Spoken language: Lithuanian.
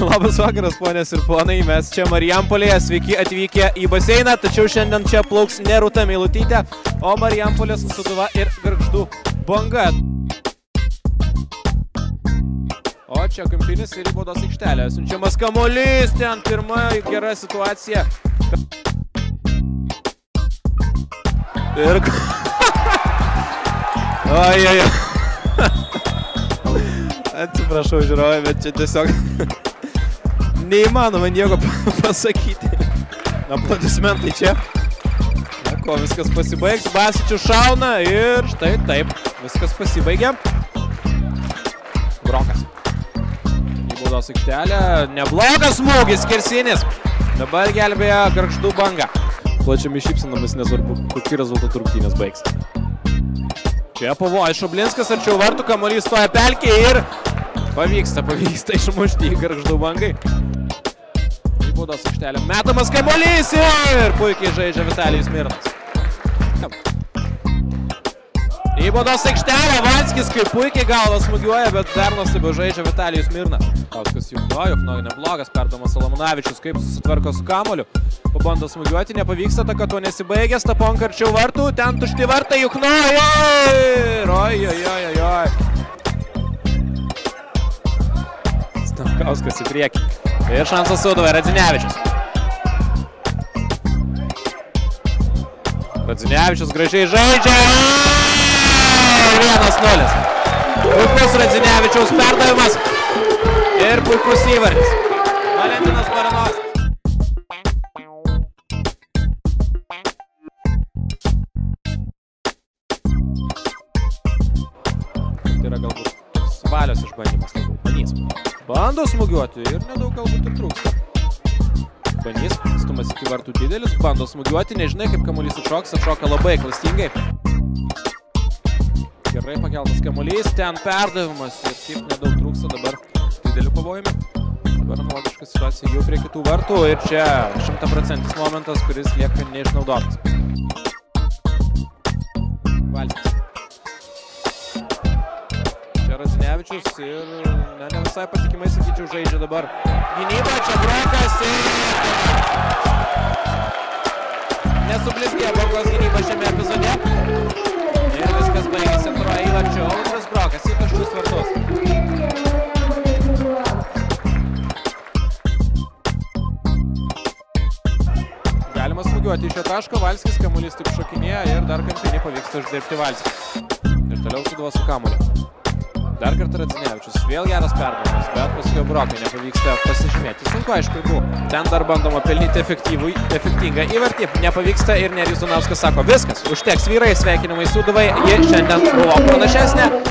Labas vakaras, ponės ir ponai, mes čia Marijampolėje, sveiki atvykę į baseiną, tačiau šiandien čia plauks ne Rūta Meilutytė, o Marijampolės Sūduva ir Gargždų Banga. O čia kampinis ir į baudos aikštelę, siunčiamas kamuolys, ten pirma gera situacija. Ir... Ojojoj. Atsiprašau, žiūrovai, bet čia tiesiog... Neįmanoma nieko pasakyti. Aplodismentai čia. Na ko, viskas pasibaigs. Basičius šauna ir štai taip. Viskas pasibaigė. Brokas. Į baudos aikštelę. Neblogas smūgis, skersinis. Dabar gelbėja Gargždų Banga. Plačiami šypsinomis, nesvarbu, kokį rezultatų rungtynės baigs. Čia pavojus Šoblinskas, arčiau vartų, kamuolys stoja pelkė ir pavyksta išmušti į Gargždų Bangai. Į baudos aikštelę metamas kamuolys ir puikiai žaidžia Vitalijus Mirnas. Į baudos aikštelę Vanskis kaip puikiai galvą smūgiuoja, bet dar nuostabiau žaidžia Vitalijus Mirnas. Kauskas Juknojo neblogas, perdamas Salamonavičius, kaip susitvarko su kamuoliu. Pabando smūgiuoti, nepavyksta, ta, kad to nesibaigė, Staponka arčiau vartų, ten tušti vartai Juknojo ir ojojojojoj. Kauskas į priekį. Ir šansas Sūduvai, Radzinevičius. Radzinevičius gražiai žaidžia. 1-0. Puikus Radzinevičiaus perdavimas. Ir puikus įvartis. Valentinas Baranovskis. Tai yra galbūt svalios išbandymas. Banys. Bando smūgiuoti ir nedaug galbūt ir trūksta. Banys, stumas iki vartų didelis, bando smūgiuoti, nežinai kaip kamuolys atšoks, atšoka labai klastingai. Gerai pakeltas kamuolys, ten perdavimas ir kaip nedaug trūksta dabar didelių pavojimų. Dabar analogiška situacija jau prie kitų vartų ir čia 100% momentas, kuris lieka neišnaudotas. Valtis. Čia Radzinevičius ir ne visai patikimai, sakyčiau, žaidžia dabar. Gynyba, čia Brokas ir... Nesublizgėjo Bangos gynyba šiame epizode. Ir viskas baigėsi antroje įvarčio. Audrius Brokas į tuščius vartus. Galima smūgiuoti iš šio taško. Valskis, kamuolys taip šokinėja ir dar kampinį pavyksta uždirbti Valskį. Ir toliau Sūduva su kamuoliu. Dar kartą Radzinevičius, vėl geras perdavimas, bet paskui Brokai nepavyksta pasižymėti. Sunku, aišku, buvo. Ten dar bandoma pelnyti efektingą įvartį, nepavyksta ir Nerijus Donauskas sako, viskas, užteks vyrai, sveikinimai Sūduvai, ji šiandien buvo pranašesnė.